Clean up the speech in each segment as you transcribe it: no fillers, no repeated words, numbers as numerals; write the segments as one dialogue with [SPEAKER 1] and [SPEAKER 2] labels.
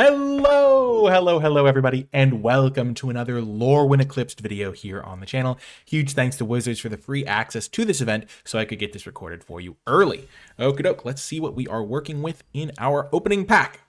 [SPEAKER 1] Hello everybody, and welcome to another Lorwyn Eclipsed video here on the channel. Huge thanks to Wizards for the free access to this event so I could get this recorded for you early. Okie doke, let's see what we are working with in our opening pack.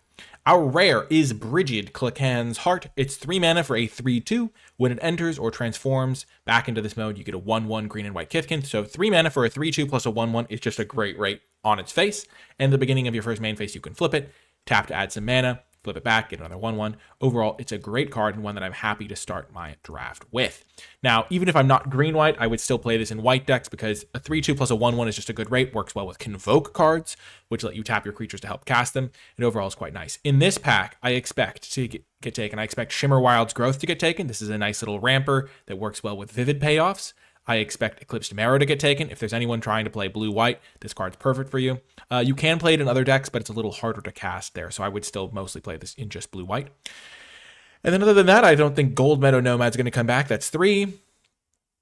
[SPEAKER 1] Our rare is Brigid Klakan's Heart. It's 3 mana for a 3/2. When it enters or transforms back into this mode, you get a 1/1 green and white Kithkin. So 3 mana for a 3/2 plus a 1/1 is just a great rate on its face. And at the beginning of your first main phase, you can flip it, tap to add some mana, flip it back, get another 1/1. Overall, it's a great card and one that I'm happy to start my draft with. Now, even if I'm not green-white, I would still play this in white decks because a 3/2 plus a 1/1 is just a good rate, works well with Convoke cards, which let you tap your creatures to help cast them, and overall is quite nice. In this pack, I expect to get taken. I expect Shimmerwild's Growth to get taken. This is a nice little ramper that works well with Vivid payoffs. I expect Eclipsed Marrow to get taken. If there's anyone trying to play blue-white, this card's perfect for you. You can play it in other decks, but it's a little harder to cast there, so I would still mostly play this in just blue-white. And then other than that, I don't think Gold Meadow Nomad's going to come back. That's 3.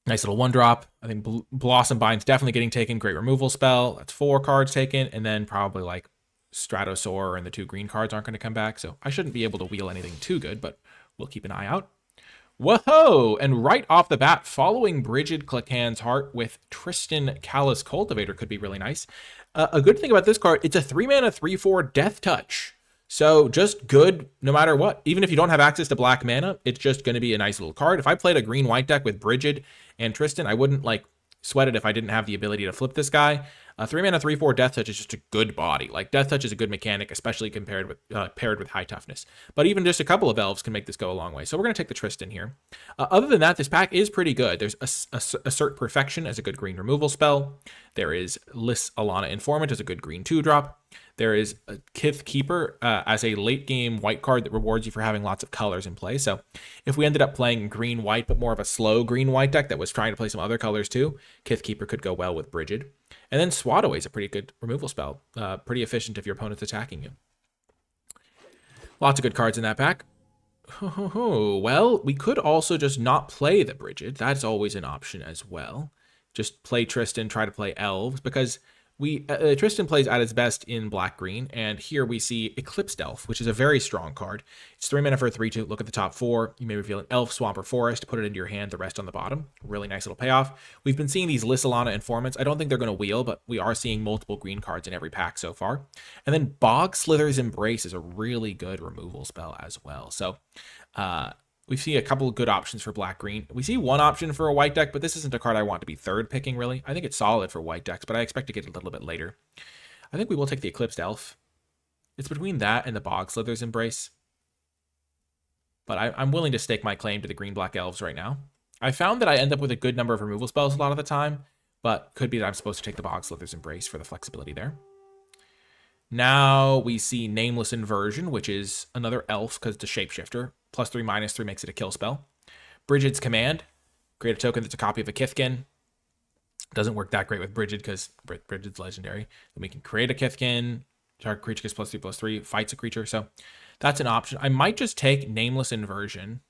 [SPEAKER 1] Nice little 1-drop. I think Blossom Bind's definitely getting taken. Great removal spell. That's 4 cards taken. And then probably like Stratosaur and the 2 green cards aren't going to come back, so I shouldn't be able to wheel anything too good, but we'll keep an eye out. Whoa! And right off the bat, following Brigid Klakan's Heart with Tristan Callous Cultivator could be really nice. A good thing about this card, it's a 3 mana 3/4 Death Touch. So just good no matter what. Even if you don't have access to black mana, it's just going to be a nice little card. If I played a green-white deck with Brigid and Tristan, I wouldn't like sweat it if I didn't have the ability to flip this guy. 3 mana 3/4 Death Touch is just a good body. Like Death Touch is a good mechanic, especially paired with high toughness. But even just a couple of elves can make this go a long way. So we're going to take the Tristan here. Other than that, this pack is pretty good. There's Assert Perfection as a good green removal spell. There is Lys Alana Informant as a good green 2-drop. There is a Kith Keeper as a late game white card that rewards you for having lots of colors in play. So if we ended up playing green-white, but more of a slow green-white deck that was trying to play some other colors too, Kith Keeper could go well with Brigid. And then Swat Away is a pretty good removal spell. Pretty efficient if your opponent's attacking you. Lots of good cards in that pack. Well, we could also just not play the Brigid. That's always an option as well. Just play Tristan, try to play elves, because Tristan plays at its best in black-green, and here we see Eclipsed Elf, which is a very strong card. It's 3 mana for a 3/2. Look at the top 4. You may reveal an elf, swamp, or forest, put it into your hand, the rest on the bottom. Really nice little payoff. We've been seeing these Lys Alana Informants. I don't think they're going to wheel, but we are seeing multiple green cards in every pack so far. And then Bog Slither's Embrace is a really good removal spell as well. So, we see a couple of good options for black-green. We see one option for a white deck, but this isn't a card I want to be third picking, really. I think it's solid for white decks, but I expect to get it a little bit later. I think we will take the Eclipsed Elf. It's between that and the Bog Slither's Embrace. But I'm willing to stake my claim to the green-black elves right now. I found that I end up with a good number of removal spells a lot of the time, but could be that I'm supposed to take the Bog Slither's Embrace for the flexibility there. Now we see Nameless Inversion, which is another elf because it's a shapeshifter. +3/-3 makes it a kill spell. Brigid's Command. Create a token that's a copy of a Kithkin. Doesn't work that great with Brigid because Brigid's legendary. Then we can create a Kithkin. Target creature gets +3/+3. Fights a creature. So that's an option. I might just take Nameless Inversion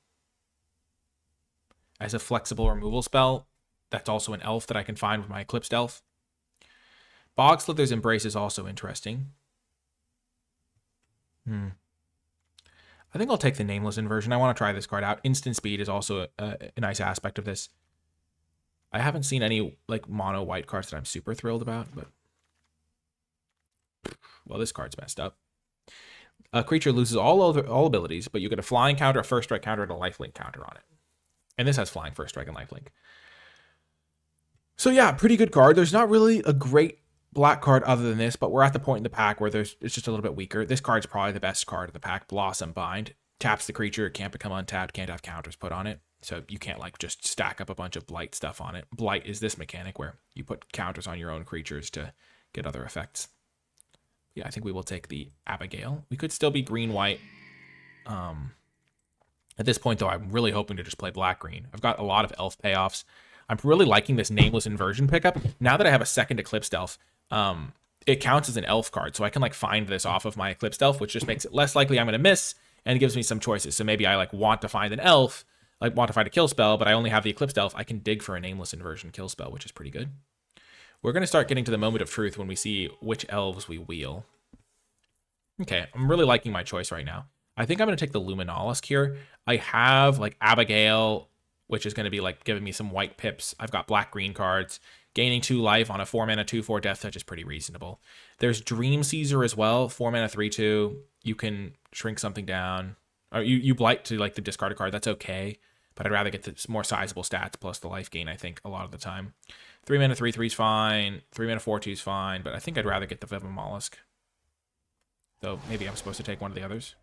[SPEAKER 1] as a flexible removal spell. That's also an elf that I can find with my Eclipsed Elf. Bog Slither's Embrace is also interesting. I think I'll take the Nameless Inversion. I want to try this card out. Instant Speed is also a nice aspect of this. I haven't seen any like mono white cards that I'm super thrilled about, but well, this card's messed up. A creature loses all abilities, but you get a flying counter, a first strike counter, and a lifelink counter on it. And this has flying, first strike, and lifelink. So yeah, pretty good card. There's not really a great black card other than this, but we're at the point in the pack where it's just a little bit weaker. This card's probably the best card of the pack. Blossom Bind. Taps the creature, it can't become untapped, can't have counters put on it. So you can't like just stack up a bunch of blight stuff on it. Blight is this mechanic where you put counters on your own creatures to get other effects. Yeah, I think we will take the Abigail. We could still be green-white. At this point, though, I'm really hoping to just play black-green. I've got a lot of elf payoffs. I'm really liking this Nameless Inversion pickup. Now that I have a second Eclipsed Elf, it counts as an elf card, so I can like find this off of my Eclipsed Elf, which just makes it less likely I'm going to miss, and it gives me some choices. So maybe I like want to find an elf, like want to find a kill spell, but I only have the Eclipsed Elf. I can dig for a Nameless Inversion kill spell, which is pretty good. We're going to start getting to the moment of truth when we see which elves we wheel. Okay, I'm really liking my choice right now. I think I'm going to take the Luminolisk here. I have like Abigail, which is going to be like giving me some white pips. I've got black-green cards. Gaining 2 life on a 4-mana 2/4 Death Touch is pretty reasonable. There's Dream Caesar as well, 4-mana 3/2. You can shrink something down. Or you blight to like the discard a card. That's okay. But I'd rather get the more sizable stats plus the life gain, I think, a lot of the time. 3-mana 3/3 is fine. 3-mana 4/2 is fine. But I think I'd rather get the Vivid Mollusk. Though maybe I'm supposed to take one of the others.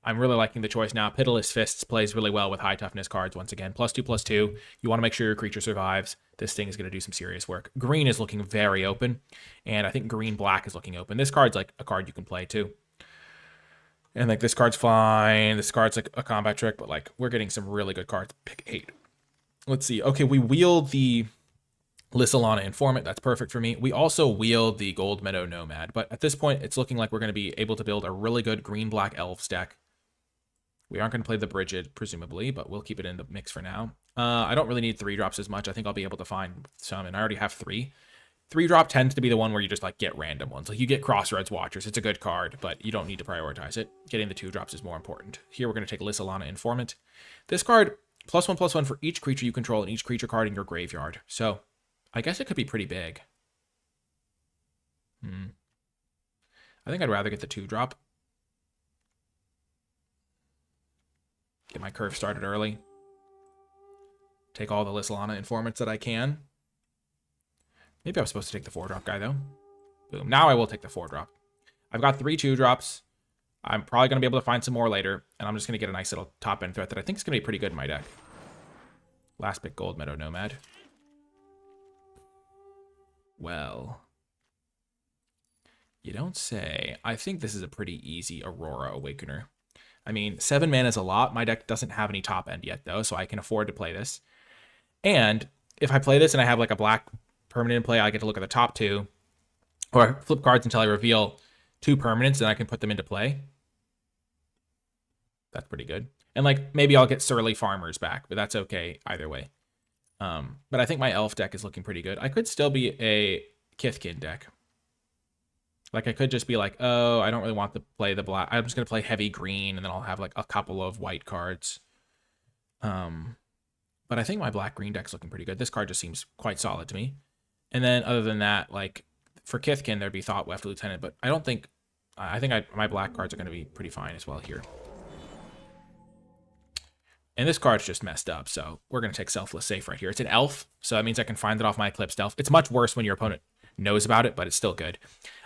[SPEAKER 1] I'm really liking the choice now. Pitiless Fists plays really well with high toughness cards once again. +2/+2. You want to make sure your creature survives. This thing is going to do some serious work. Green is looking very open. And I think green-black is looking open. This card's like a card you can play too. And like this card's fine. This card's like a combat trick. But like we're getting some really good cards. Pick 8. Let's see. Okay, we wield the Lissalana Informant. That's perfect for me. We also wield the Gold Meadow Nomad. But at this point, it's looking like we're going to be able to build a really good green-black Elves deck. We aren't going to play the Brigid, presumably, but we'll keep it in the mix for now. I don't really need 3-drops as much. I think I'll be able to find some, and I already have 3. 3-drop tends to be the one where you just like get random ones. Like you get Crossroads Watchers. It's a good card, but you don't need to prioritize it. Getting the 2-drops is more important. Here we're going to take Lissalana Informant. This card, +1/+1 for each creature you control and each creature card in your graveyard. So I guess it could be pretty big. I think I'd rather get the 2-drop. Get my curve started early. Take all the Lissalana Informants that I can. Maybe I was supposed to take the 4-drop guy, though. Boom. Now I will take the 4-drop. I've got 3 2-drops. I'm probably going to be able to find some more later. And I'm just going to get a nice little top-end threat that I think is going to be pretty good in my deck. Last pick, Gold Meadow Nomad. Well, you don't say. I think this is a pretty easy Aurora Awakener. I mean, 7 mana is a lot. My deck doesn't have any top end yet, though, so I can afford to play this. And if I play this and I have like a black permanent in play, I get to look at the top 2. Or flip cards until I reveal 2 permanents, and I can put them into play. That's pretty good. And like maybe I'll get Surly Farmers back, but that's okay either way. But I think my elf deck is looking pretty good. I could still be a Kithkin deck. Like, I could just be like, oh, I don't really want to play the black. I'm just going to play heavy green, and then I'll have, like, a couple of white cards. But I think my black-green deck's looking pretty good. This card just seems quite solid to me. And then, other than that, like, for Kithkin, there'd be Thoughtweft Lieutenant, but I don't think... I think my black cards are going to be pretty fine as well here. And this card's just messed up, so we're going to take Selfless Safe right here. It's an elf, so that means I can find it off my Eclipsed Elf. It's much worse when your opponent knows about it, but it's still good.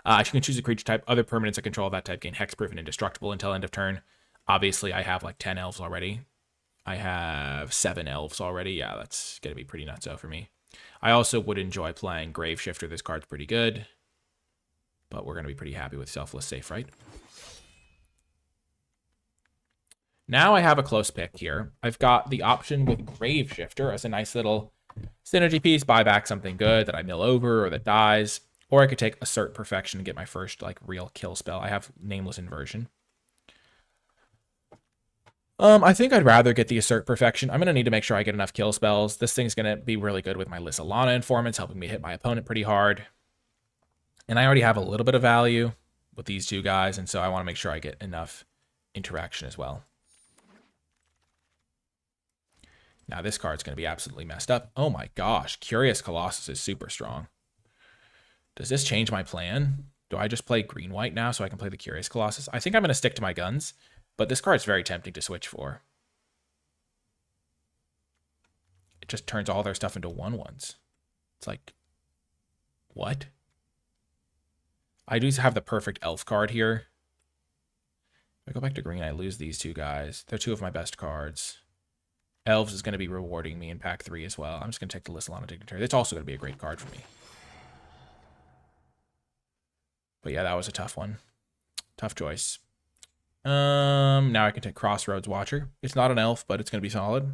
[SPEAKER 1] You can choose a creature type. Other permanents that control that type gain hexproof and indestructible until end of turn. Obviously, I have like 10 elves already. I have 7 elves already. Yeah, that's going to be pretty nutso for me. I also would enjoy playing Graveshifter. This card's pretty good. But we're going to be pretty happy with Selfless Safe, right? Now I have a close pick here. I've got the option with Graveshifter as a nice little synergy piece, buy back something good that I mill over or that dies. Or I could take Assert Perfection and get my first like real kill spell. I have Nameless Inversion. I think I'd rather get the Assert Perfection. I'm going to need to make sure I get enough kill spells. This thing's going to be really good with my Lissalana Informants, helping me hit my opponent pretty hard. And I already have a little bit of value with these 2 guys, and so I want to make sure I get enough interaction as well. Now this card's going to be absolutely messed up. Oh my gosh, Curious Colossus is super strong. Does this change my plan? Do I just play green-white now so I can play the Curious Colossus? I think I'm going to stick to my guns, but this card's very tempting to switch for. It just turns all their stuff into 1/1s. It's like, what? I do have the perfect elf card here. If I go back to green, I lose these 2 guys. They're 2 of my best cards. Elves is going to be rewarding me in pack 3 as well. I'm just going to take the Lissalana Dignitary. It's also going to be a great card for me. But yeah, that was a tough one. Tough choice. Now I can take Crossroads Watcher. It's not an elf, but it's going to be solid.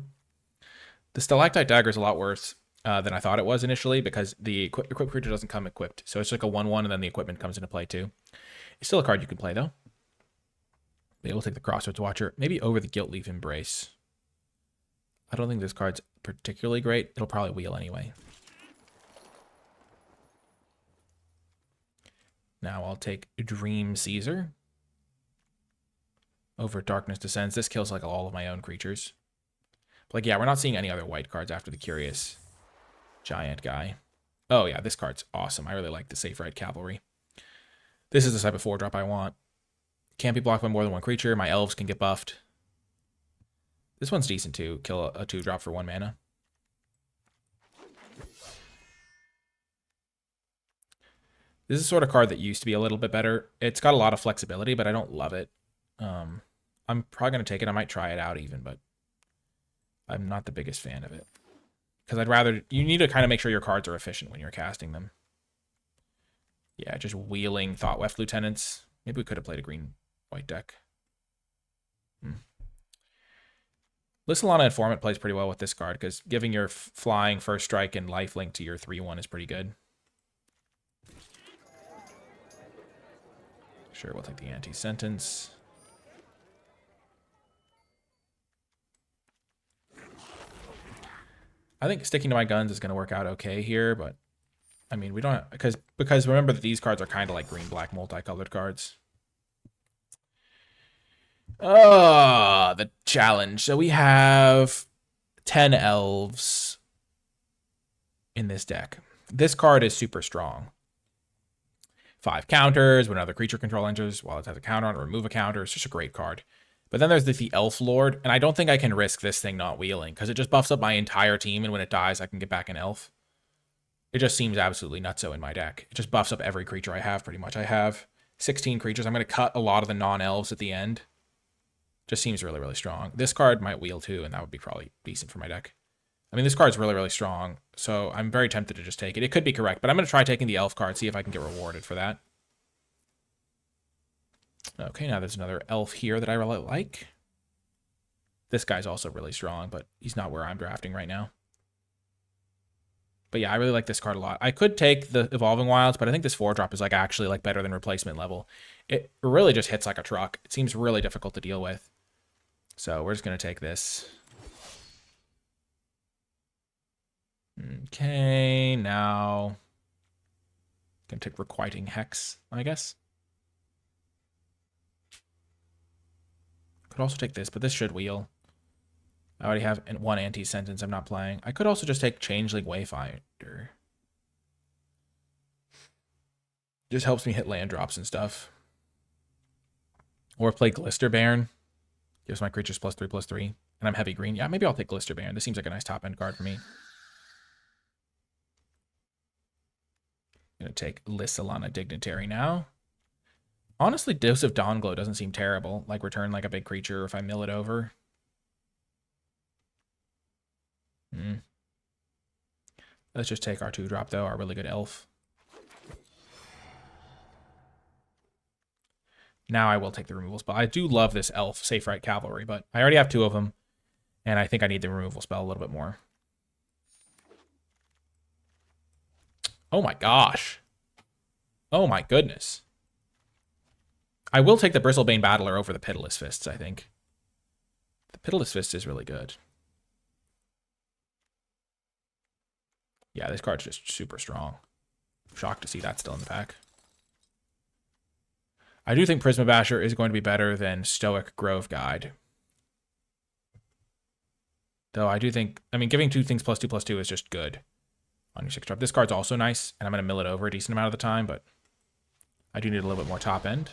[SPEAKER 1] The Stalactite Dagger is a lot worse than I thought it was initially because the equipped creature doesn't come equipped. So it's like a 1/1 and then the equipment comes into play too. It's still a card you can play though. Maybe we'll take the Crossroads Watcher. Maybe over the Gilt Leaf Embrace. I don't think this card's particularly great. It'll probably wheel anyway. Now I'll take Dream Caesar. over Darkness Descends. This kills like all of my own creatures. But like, yeah, we're not seeing any other white cards after the Curious Giant guy. Oh yeah, this card's awesome. I really like the Safe Ride Cavalry. This is the type of 4-drop I want. Can't be blocked by more than one creature. My elves can get buffed. This one's decent too. Kill a 2-drop for 1 mana. This is sort of card that used to be a little bit better. It's got a lot of flexibility, but I don't love it. I'm probably going to take it. I might try it out even, but I'm not the biggest fan of it. Because I'd rather... You need to kind of make sure your cards are efficient when you're casting them. Yeah, just wheeling Thought Weft Lieutenants. Maybe we could have played a green-white deck. Lissalana Informant plays pretty well with this card, because giving your flying first strike and lifelink to your 3/1 is pretty good. Sure, we'll take the anti-sentence. I think sticking to my guns is going to work out okay here, but I mean, we don't, because remember that these cards are kind of like green-black multicolored cards. Oh, the challenge. So we have 10 elves in this deck. This card is super strong. 5 counters, when another creature control enters, while it has a counter on it, remove a counter. It's just a great card. But then there's the Elf Lord, and I don't think I can risk this thing not wheeling, because it just buffs up my entire team, and when it dies, I can get back an elf. It just seems absolutely nutso in my deck. It just buffs up every creature I have, pretty much. I have 16 creatures. I'm going to cut a lot of the non-elves at the end. Just seems really, really strong. This card might wheel too, and that would be probably decent for my deck. I mean, this card's really, really strong, so I'm very tempted to just take it. It could be correct, but I'm going to try taking the elf card, see if I can get rewarded for that. Okay, now there's another elf here that I really like. This guy's also really strong, but he's not where I'm drafting right now. But yeah, I really like this card a lot. I could take the Evolving Wilds, but I think this 4-drop is like actually like better than replacement level. It really just hits like a truck. It seems really difficult to deal with. So we're just going to take this. Okay, now gonna take Requiting Hex, I guess. Could also take this, but this should wheel. I already have 1 anti-sentence I'm not playing. I could also just take Changeling Wayfinder. Just helps me hit land drops and stuff. Or play Glister Baron. Gives my creatures +3/+3. And I'm heavy green. Yeah, maybe I'll take Glister Baron. This seems like a nice top-end card for me. Gonna take Lissalana Dignitary now. Honestly, Dose of Dawnglow doesn't seem terrible. Like return like a big creature if I mill it over. Let's just take our 2-drop though, our really good elf. Now I will take the removal spell. I do love this elf, Safe Right Cavalry, but I already have 2 of them. And I think I need the removal spell a little bit more. Oh my gosh. Oh my goodness. I will take the Bristlebane Battler over the Pitiless Fists, I think. The Pitiless Fist is really good. Yeah, this card's just super strong. I'm shocked to see that still in the pack. I do think Prisma Basher is going to be better than Stoic Grove Guide. Though I do think, I mean, giving 2 things +2/+2 is just good on your 6-drop. This card's also nice, and I'm going to mill it over a decent amount of the time, but I do need a little bit more top end.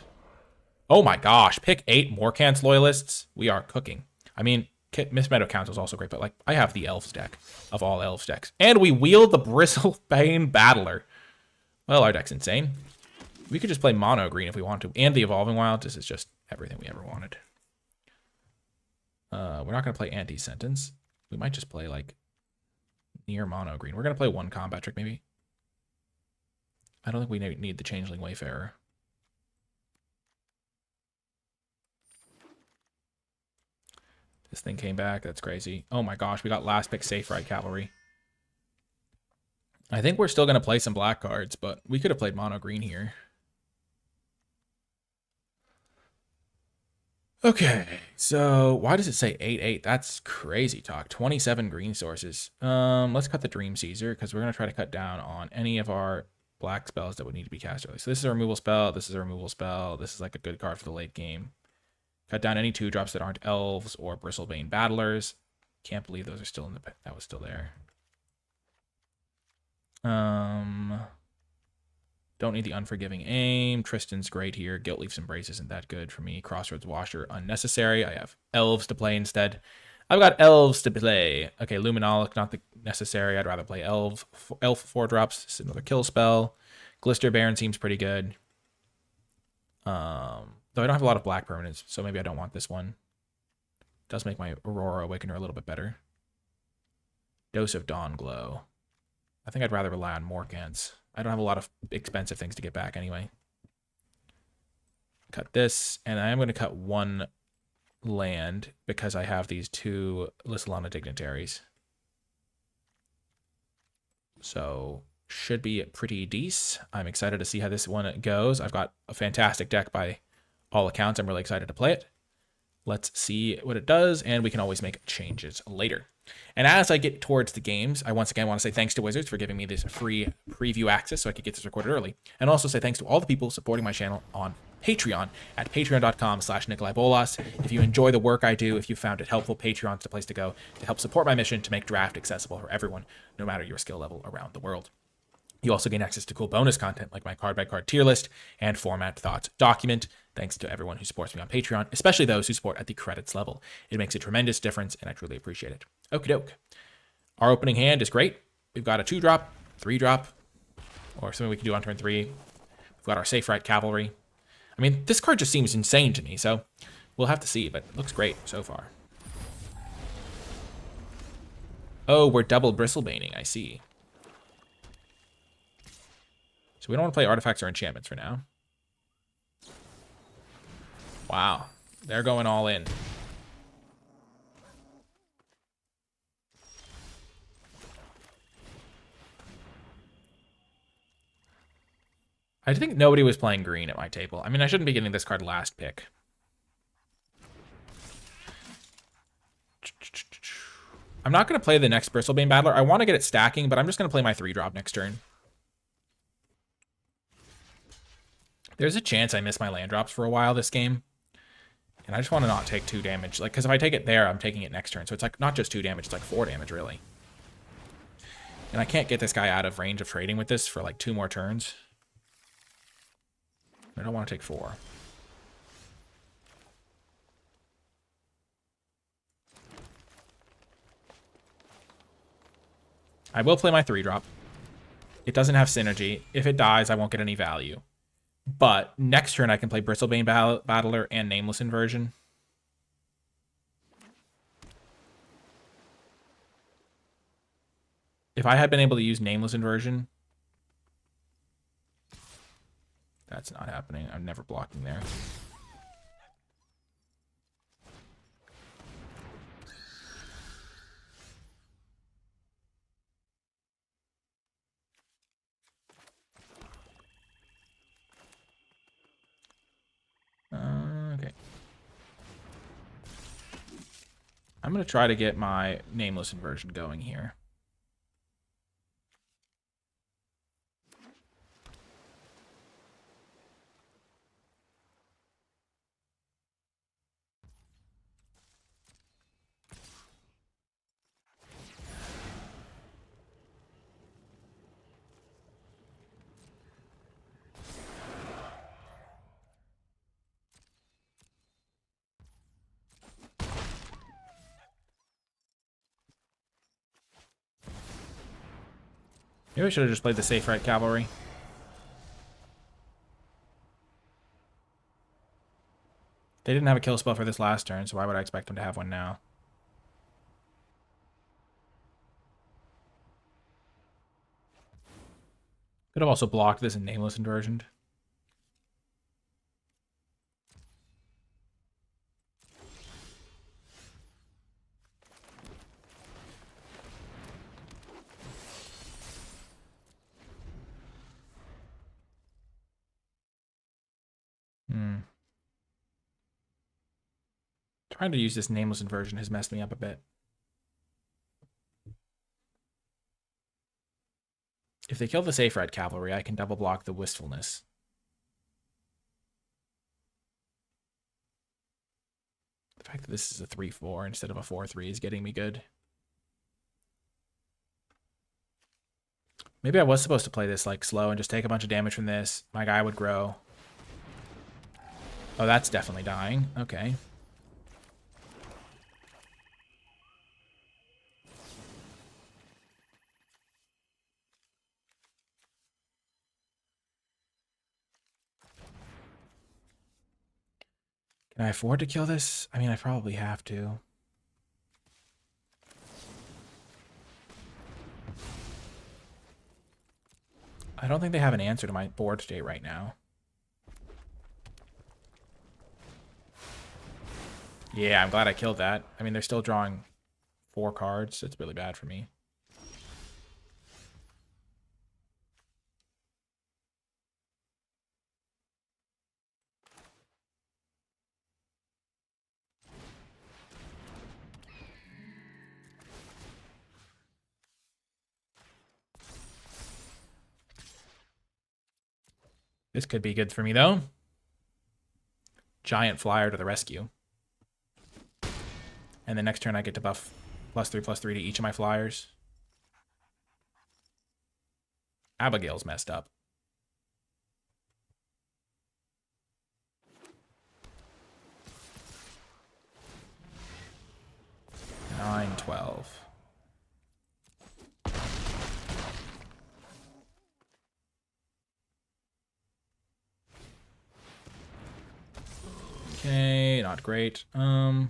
[SPEAKER 1] Oh my gosh, pick 8 Morkant's Loyalists. We are cooking. I mean, Miss Meadow Council is also great, but like I have the Elves deck of all Elves decks. And we wield the Bristlebane Battler. Well, our deck's insane. We could just play mono green if we want to. And the Evolving Wild. This is just everything we ever wanted. We're not going to play Anti-Sentence. We might just play like near mono green. We're going to play 1 combat trick maybe. I don't think we need the Changeling Wayfarer. This thing came back. That's crazy. Oh my gosh, we got last pick Safe Ride Cavalry. I think we're still going to play some black cards, but we could have played mono green here. Okay, so why does it say 8/8? That's crazy talk. 27 green sources. Let's cut the Dream Caesar because we're going to try to cut down on any of our black spells that would need to be cast early. So this is a removal spell. This is a removal spell. This is like a good card for the late game. Cut down any 2-drops that aren't elves or Bristlebane Battlers. Can't believe those are still in the... That was still there. Don't need the Unforgiving Aim. Tristan's great here. Guiltleaf's Embrace isn't that good for me. Crossroads Washer, unnecessary. I have elves to play instead. I've got elves to play. Okay, Luminolic, not the necessary. I'd rather play elf 4-drops. This is another kill spell. Glister Baron seems pretty good. Though I don't have a lot of black permanents, so maybe I don't want this one. It does make my Aurora Awakener a little bit better. Dose of Dawn Glow. I think I'd rather rely on Morgants. I don't have a lot of expensive things to get back anyway. Cut this, and I am going to cut 1 land because I have these 2 Lysolana Dignitaries. So, should be pretty decent. I'm excited to see how this one goes. I've got a fantastic deck by all accounts. I'm really excited to play it. Let's see what it does, and we can always make changes later. And as I get towards the games, I once again want to say thanks to Wizards for giving me this free preview access so I could get this recorded early. And also say thanks to all the people supporting my channel on Patreon at patreon.com/NicolaiBolas. If you enjoy the work I do, if you found it helpful, Patreon's the place to go to help support my mission to make draft accessible for everyone, no matter your skill level around the world. You also gain access to cool bonus content like my card-by-card tier list and Format Thoughts document, thanks to everyone who supports me on Patreon, especially those who support at the credits level. It makes a tremendous difference, and I truly appreciate it. Okie doke. Our opening hand is great. We've got a 2-drop, 3-drop, or something we can do on turn 3. We've got our Safe Right Cavalry. I mean, this card just seems insane to me, so we'll have to see, but it looks great so far. Oh, we're double Bristlebaning, I see. So we don't want to play artifacts or enchantments for now. Wow, they're going all in. I think nobody was playing green at my table. I mean, I shouldn't be getting this card last pick. I'm not going to play the next Bristlebane Battler. I want to get it stacking, but I'm just going to play my 3-drop next turn. There's a chance I miss my land drops for a while this game. And I just want to not take 2 damage. Like, because if I take it there, I'm taking it next turn. So it's like not just 2 damage, it's like 4 damage, really. And I can't get this guy out of range of trading with this for like 2 more turns. I don't want to take 4. I will play my 3-drop. It doesn't have synergy. If it dies, I won't get any value. But next turn, I can play Bristlebane Battler and Nameless Inversion. If I had been able to use Nameless Inversion... That's not happening. I'm never blocking there. Okay. I'm going to try to get my Nameless Inversion going here. Maybe I should have just played the Safe Right Cavalry. They didn't have a kill spell for this last turn, so why would I expect them to have one now? Could have also blocked this in Nameless Inversion. Trying to use this Nameless Inversion has messed me up a bit. If they kill the Safe Right Cavalry, I can double block the Wistfulness. The fact that this is a 3/4 instead of a 4/3 is getting me good. Maybe I was supposed to play this like slow and just take a bunch of damage from this. My guy would grow. Oh, that's definitely dying. Okay. Can I afford to kill this? I mean, I probably have to. I don't think they have an answer to my board state right now. Yeah, I'm glad I killed that. I mean, they're still drawing 4 cards. It's really bad for me. This could be good for me, though. Giant Flyer to the rescue. And the next turn I get to buff +3/+3 to each of my flyers. Abigail's messed up. 9, 12. Okay, not great. So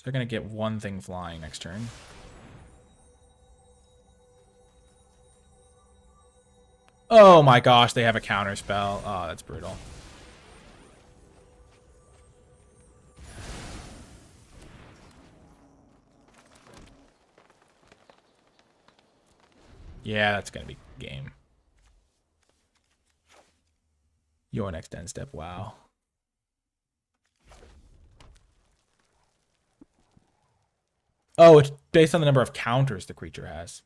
[SPEAKER 1] they're gonna get 1 thing flying next turn. Oh my gosh, they have a counter spell. Oh, that's brutal. Yeah, that's gonna be game. Your next end step, wow. Oh, it's based on the number of counters the creature has.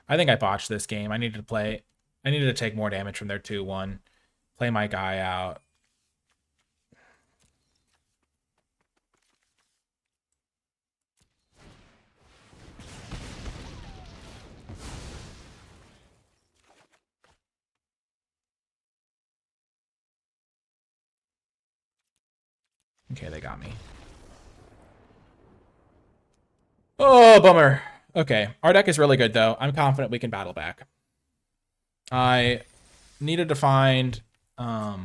[SPEAKER 1] I think I botched this game. I needed to take more damage from their 2/1. Play my guy out. Okay, they got me. Oh, bummer. Okay, our deck is really good, though. I'm confident we can battle back. I needed to find a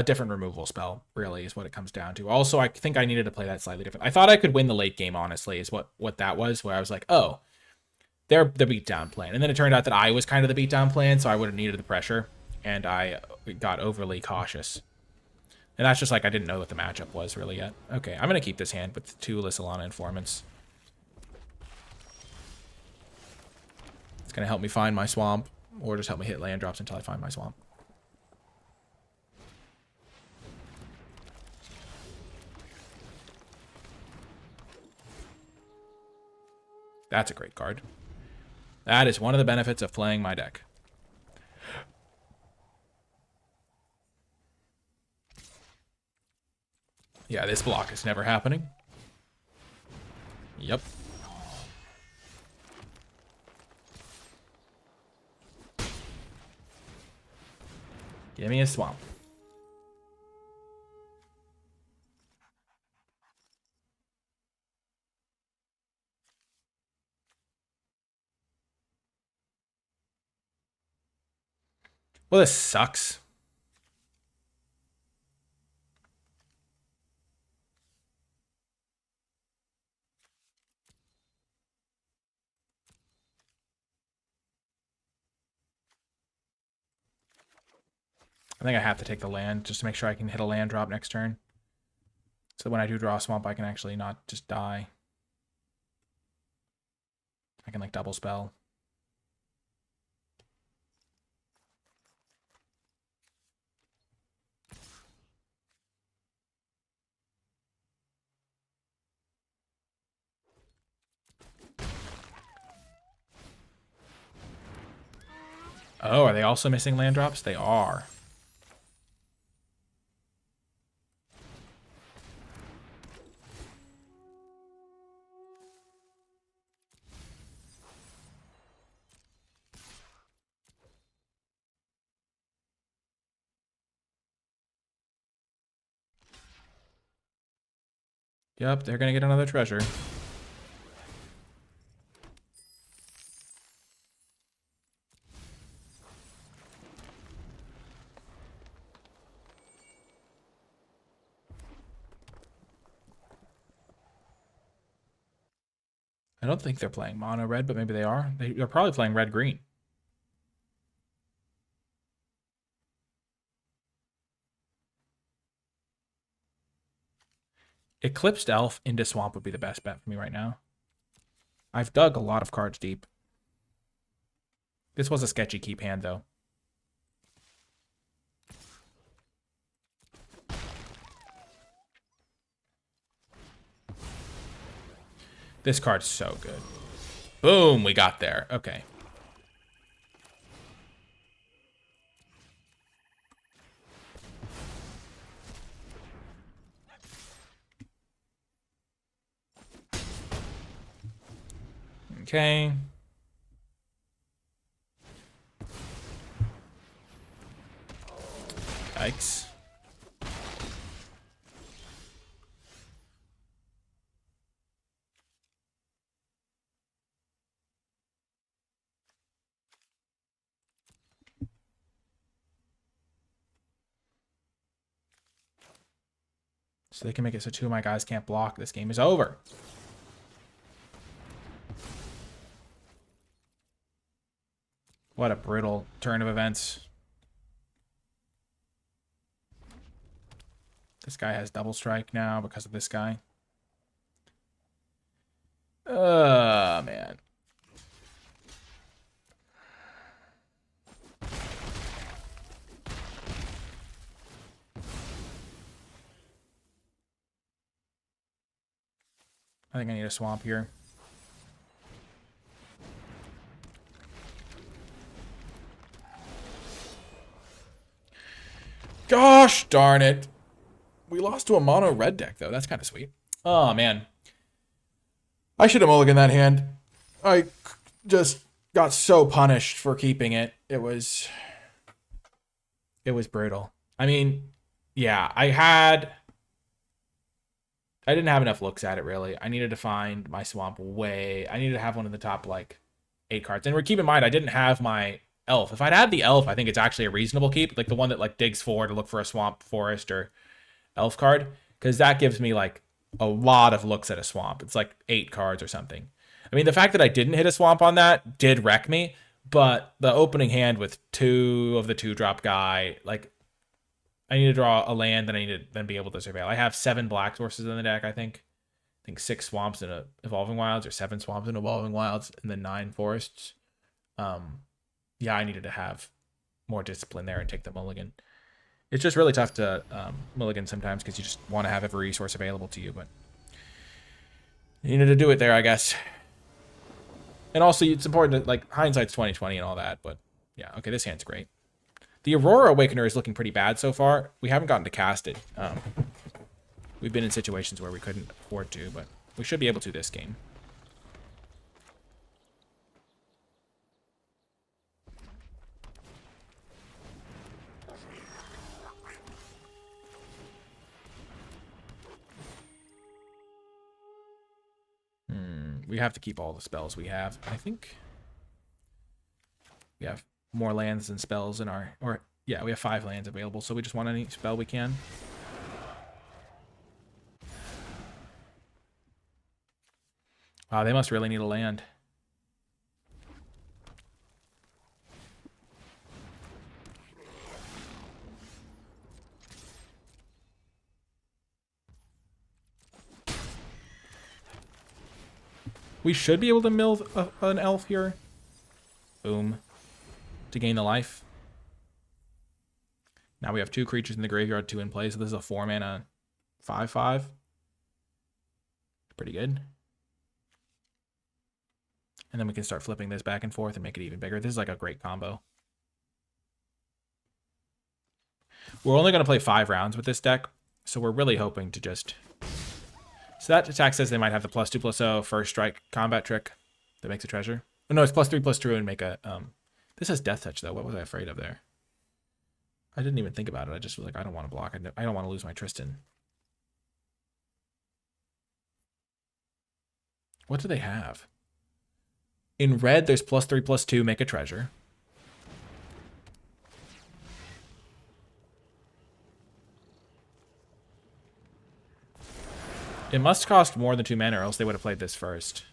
[SPEAKER 1] different removal spell, really, is what it comes down to. Also, I think I needed to play that slightly different. I thought I could win the late game, honestly, is what that was, where I was like, oh, they're the beatdown plan. And then it turned out that I was kind of the beatdown plan, so I would have needed the pressure, and I got overly cautious. And that's just like I didn't know what the matchup was really yet. Okay, I'm going to keep this hand with 2 Lissalana Informants. It's going to help me find my swamp, or just help me hit land drops until I find my swamp. That's a great card. That is one of the benefits of playing my deck. Yeah, this block is never happening. Yep. Give me a swamp. Well, this sucks. I think I have to take the land just to make sure I can hit a land drop next turn. So when I do draw a swamp, I can actually not just die. I can like double spell. Oh, are they also missing land drops? They are. Yep, they're going to get another treasure. I don't think they're playing mono red, but maybe they are. They're probably playing red green. Eclipsed Elf into Swamp would be the best bet for me right now. I've dug a lot of cards deep. This was a sketchy keep hand, though. This card's so good. Boom, we got there. Okay. Okay. Yikes. So they can make it so two of my guys can't block. This game is over. What a brutal turn of events. This guy has double strike now because of this guy. Man. I think I need a swamp here. Gosh darn it. We lost to a mono red deck, though. That's kind of sweet. Oh, man. I should have mulliganed that hand. I just got so punished for keeping it. It was brutal. I mean, yeah, I didn't have enough looks at it, really. I needed to find my swamp way. I needed to have one of the top, like, 8 cards. And keep in mind, I didn't have my elf. If I'd had the elf, I think it's actually a reasonable keep. Like, the one that, like, digs 4 to look for a swamp, forest, or elf card. Because that gives me, like, a lot of looks at a swamp. It's, like, 8 cards or something. I mean, the fact that I didn't hit a swamp on that did wreck me. But the opening hand with 2 of the 2-drop guy, like, I need to draw a land, and I need to then be able to surveil. I have 7 black sources in the deck, I think. 6 swamps in a Evolving Wilds, or 7 swamps in Evolving Wilds, and then 9 forests. Yeah, I needed to have more discipline there and take the mulligan. It's just really tough to mulligan sometimes because you just want to have every resource available to you, but you needed to do it there, I guess. And also, it's important to, like, hindsight's 20/20 and all that, but yeah, okay, this hand's great. The Aurora Awakener is looking pretty bad so far. We haven't gotten to cast it. We've been in situations where we couldn't afford to, but we should be able to this game. We have to keep all the spells we have. I think we have more lands than spells in our... Or, yeah, we have 5 lands available, so we just want any spell we can. Wow, they must really need a land. We should be able to mill an elf here. Boom. To gain the life. Now we have 2 creatures in the graveyard, 2 in play, so this is a 4-mana 5/5. Pretty good. And then we can start flipping this back and forth and make it even bigger. This is like a great combo. We're only going to play 5 rounds with this deck, so we're really hoping to just... So that attack says they might have the +2/+0 first strike combat trick that makes a treasure. Oh, no, it's +3/+2 and make a... This has Death Touch, though. What was I afraid of there? I didn't even think about it. I just was like, I don't want to block. I don't want to lose my Tristan. What do they have? In red, there's +3/+2, make a treasure. It must cost more than 2 mana, or else they would have played this first.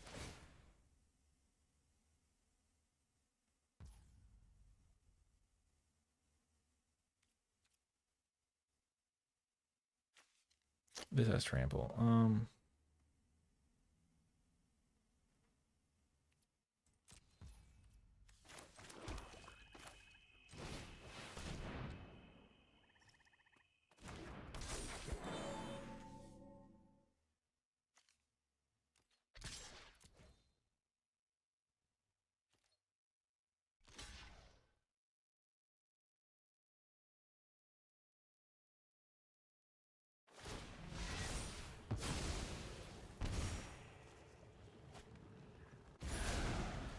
[SPEAKER 1] This has trample.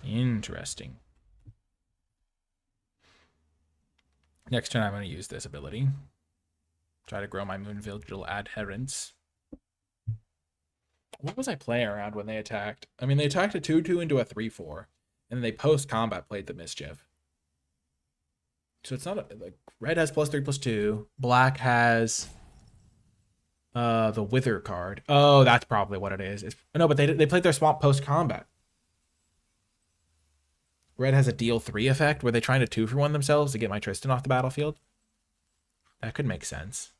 [SPEAKER 1] Interesting. Next turn, I'm going to use this ability. Try to grow my Moon Vigil adherents. What was I playing around when they attacked? I mean, they attacked a 2/2 into a 3/4, and then they post-combat played the Mischief. So it's not a, like, red has +3/+2. Black has the Wither card. Oh, that's probably what it is. No, but they played their swamp post-combat. Red has a deal 3 effect. Were they trying to 2-for-1 themselves to get my Tristan off the battlefield? That could make sense.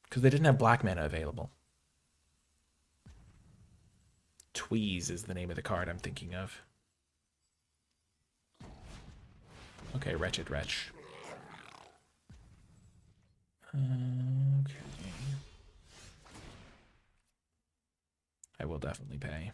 [SPEAKER 1] Because they didn't have black mana available. Tweeze is the name of the card I'm thinking of. Okay, Wretched Wretch. Okay. I will definitely pay.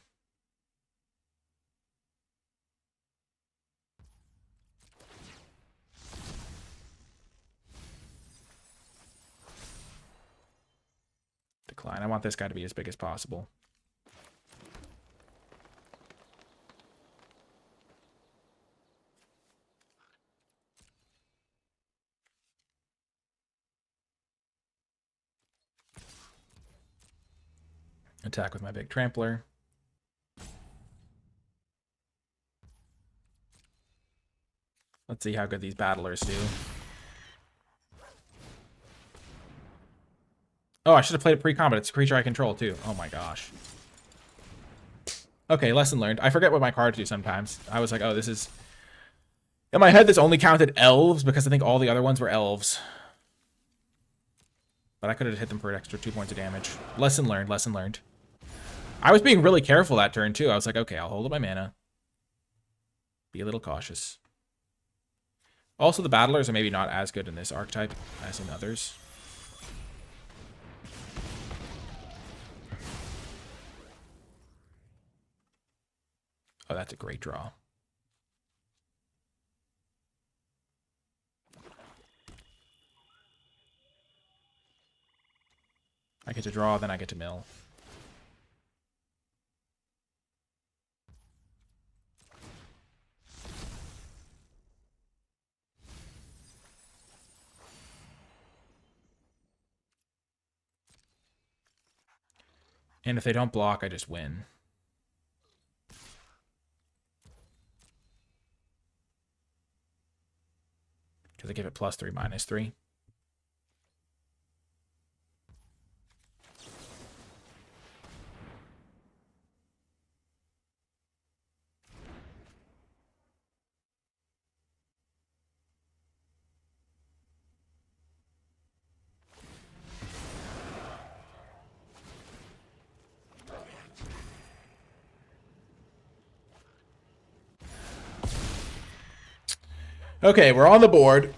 [SPEAKER 1] Decline. I want this guy to be as big as possible. Attack with my big trampler. Let's see how good these battlers do. Oh, I should have played it pre-combat. It's a creature I control, too. Oh my gosh. Okay, lesson learned. I forget what my cards do sometimes. I was like, oh, this is... In my head, this only counted elves because I think all the other ones were elves. But I could have hit them for an extra 2 points of damage. Lesson learned, lesson learned. I was being really careful that turn, too. I was like, okay, I'll hold up my mana. Be a little cautious. Also, the battlers are maybe not as good in this archetype as in others. Oh, that's a great draw. I get to draw, then I get to mill. And if they don't block, I just win. Because I give it +3, -3. Okay, we're on the board.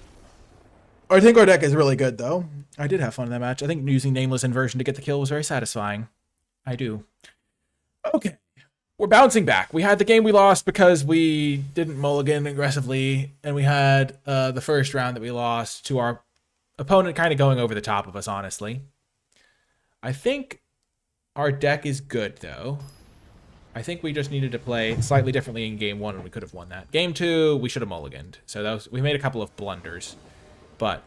[SPEAKER 1] I think our deck is really good, though. I did have fun in that match. I think using Nameless Inversion to get the kill was very satisfying. I do. Okay. we're bouncing back. We had the game we lost because we didn't mulligan aggressively, and we had the first round that we lost to our opponent kind of going over the top of us, honestly. I think our deck is good, though. I think we just needed to play slightly differently in game 1, and we could have won that. Game 2, we should have mulliganed. So we made a couple of blunders. But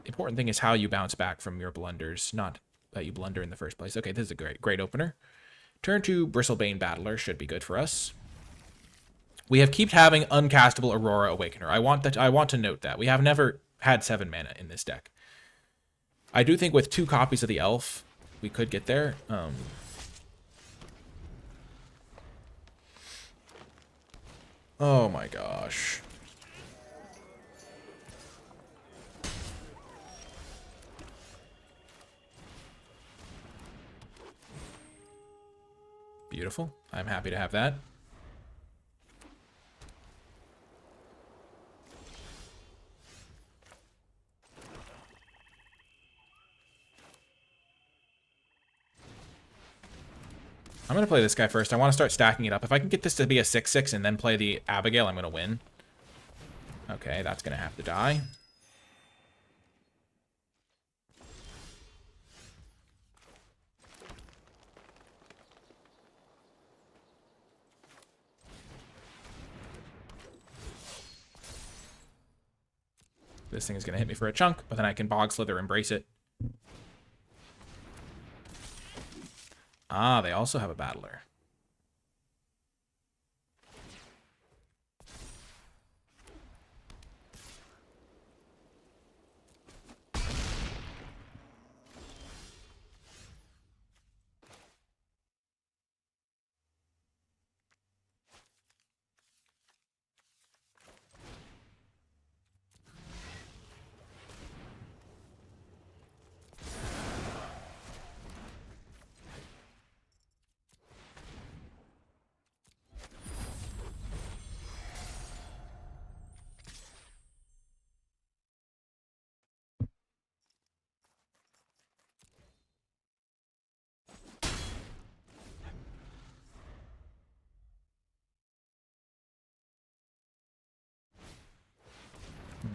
[SPEAKER 1] the important thing is how you bounce back from your blunders, not that you blunder in the first place. Okay, this is a great opener. Turn 2, Bristlebane Battler should be good for us. We have kept having uncastable Aurora Awakener. I want to note that. We have never had 7 mana in this deck. I do think with 2 copies of the Elf, we could get there. Oh my gosh. Beautiful. I'm happy to have that. I'm going to play this guy first. I want to start stacking it up. If I can get this to be a 6/6 and then play the Abigail, I'm going to win. Okay, that's going to have to die. This thing is going to hit me for a chunk, but then I can Bog Slither, embrace it. Ah, they also have a Battler.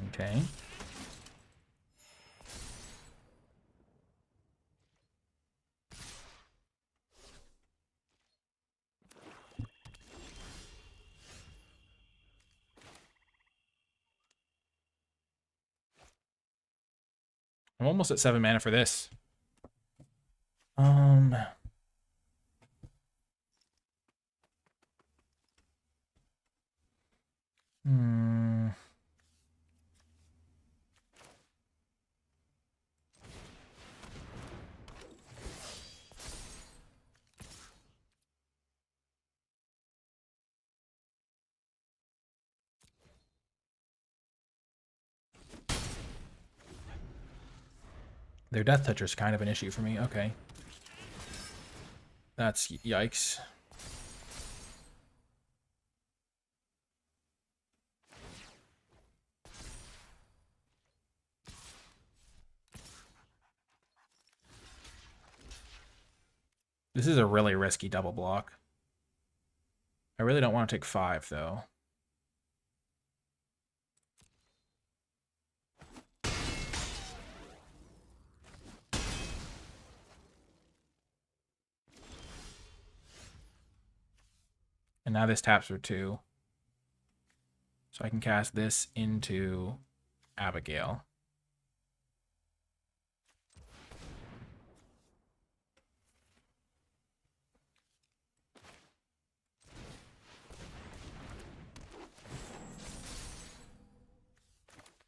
[SPEAKER 1] Okay. I'm almost at 7 mana for this. Their Death Toucher is kind of an issue for me. Okay. That's yikes. This is a really risky double block. I really don't want to take 5, though. And now this taps for 2. So I can cast this into Abigail.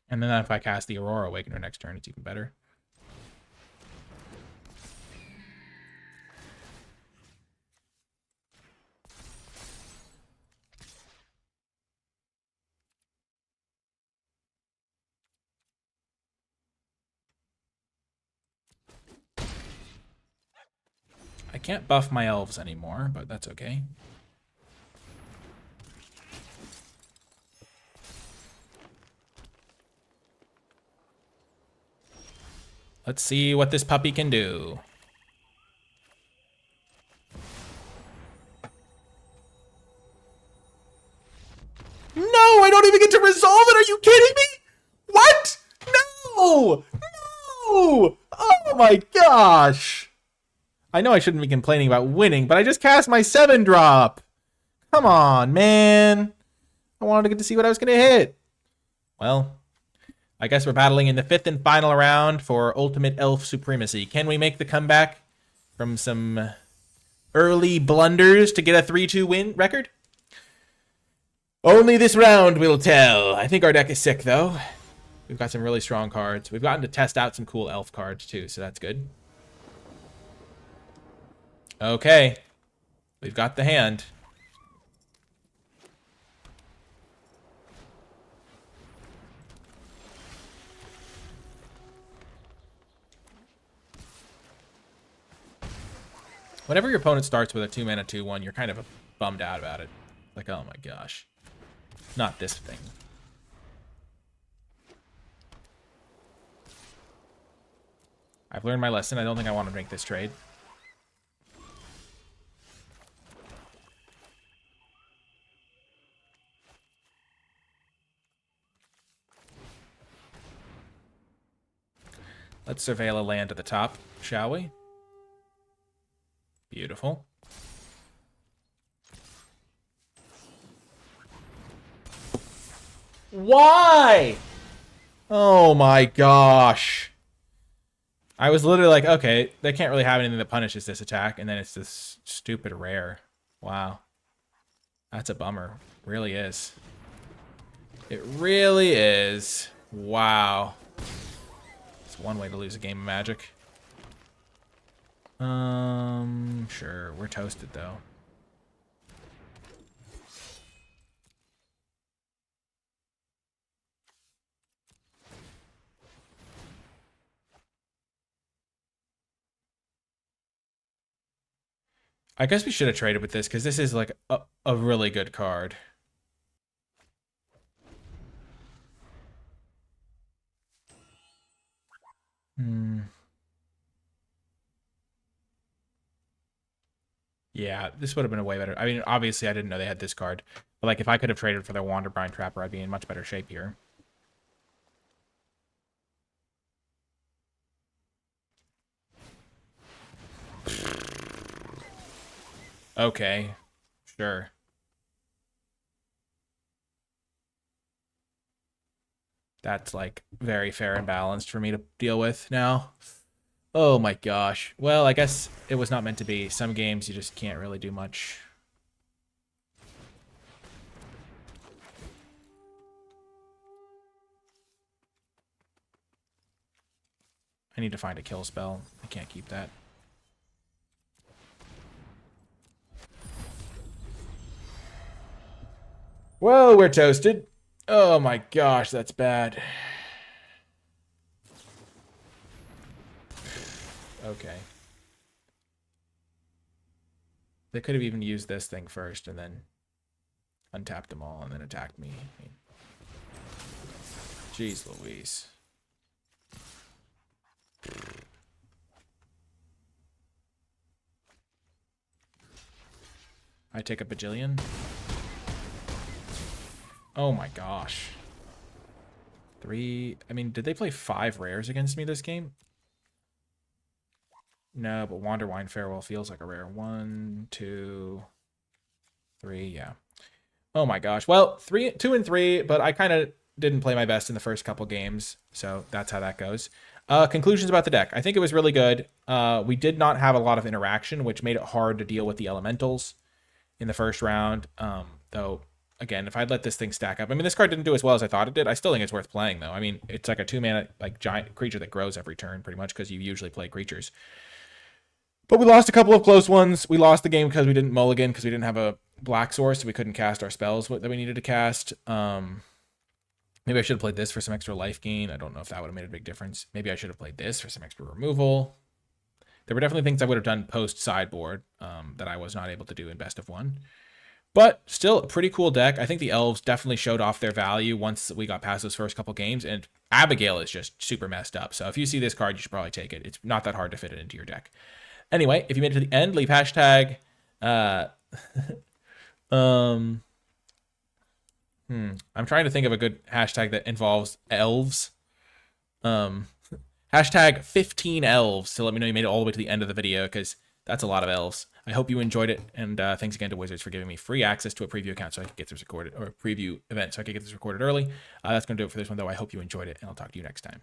[SPEAKER 1] And then if I cast the Aurora Awakener next turn, it's even better. I can't buff my elves anymore, but that's okay. Let's see what this puppy can do. No, I don't even get to resolve it. Are you kidding me? What? No! No! Oh my gosh. I know I shouldn't be complaining about winning, but I just cast my 7-drop. Come on, man. I wanted to get to see what I was going to hit. Well, I guess we're battling in the 5th and final round for Ultimate Elf Supremacy. Can we make the comeback from some early blunders to get a 3-2 win record? Only this round will tell. I think our deck is sick, though. We've got some really strong cards. We've gotten to test out some cool elf cards, too, so that's good. Okay. We've got the hand. Whenever your opponent starts with a 2-mana 2/1, you're kind of bummed out about it. Like, oh my gosh. Not this thing. I've learned my lesson. I don't think I want to make this trade. Let's surveil a land at the top, shall we? Beautiful. Why? Oh my gosh. I was literally like, okay, they can't really have anything that punishes this attack, and then it's this stupid rare. Wow. That's a bummer. Really is. It really is. Wow. It's one way to lose a game of Magic. Sure. We're toasted, though. I guess we should have traded with this, because this is like a really good card. Yeah, this would have been a way better. I mean, obviously I didn't know they had this card. But like if I could have traded for their Wanderbrine Trapper, I'd be in much better shape here. Okay. Sure. That's like very fair and balanced for me to deal with now. Oh my gosh. Well, I guess it was not meant to be. Some games you just can't really do much. I need to find a kill spell. I can't keep that. Whoa, we're toasted. Oh my gosh, that's bad. Okay. They could have even used this thing first and then untapped them all and then attacked me. I mean, jeez Louise. I take a bajillion. Oh my gosh. I mean, did they play 5 rares against me this game? No, but Wanderwine Farewell feels like a rare. 1, 2, 3, yeah. Oh my gosh. Well, 2 and 3, but I kind of didn't play my best in the first couple games, so that's how that goes. Conclusions about the deck. I think it was really good. We did not have a lot of interaction, which made it hard to deal with the elementals in the first round. Though, again, if I'd let this thing stack up, I mean, this card didn't do as well as I thought it did. I still think it's worth playing, though. I mean, it's like a 2-mana like giant creature that grows every turn, pretty much, because you usually play creatures. But we lost a couple of close ones. We lost the game because we didn't mulligan, because we didn't have a black source, so we couldn't cast our spells that we needed to cast. Maybe I should have played this for some extra life gain. I don't know if that would have made a big difference. Maybe I should have played this for some extra removal. There were definitely things I would have done post-sideboard that I was not able to do in best of 1. But still, a pretty cool deck. I think the elves definitely showed off their value once we got past those first couple games. And Abigail is just super messed up. So if you see this card, you should probably take it. It's not that hard to fit it into your deck. Anyway, if you made it to the end, leave hashtag I'm trying to think of a good hashtag that involves elves. Hashtag 15 elves to let me know you made it all the way to the end of the video, because that's a lot of elves. I hope you enjoyed it, and thanks again to Wizards for giving me free access to a preview account so I could get this recorded, or a preview event so I could get this recorded early. That's going to do it for this one, though. I hope you enjoyed it, and I'll talk to you next time.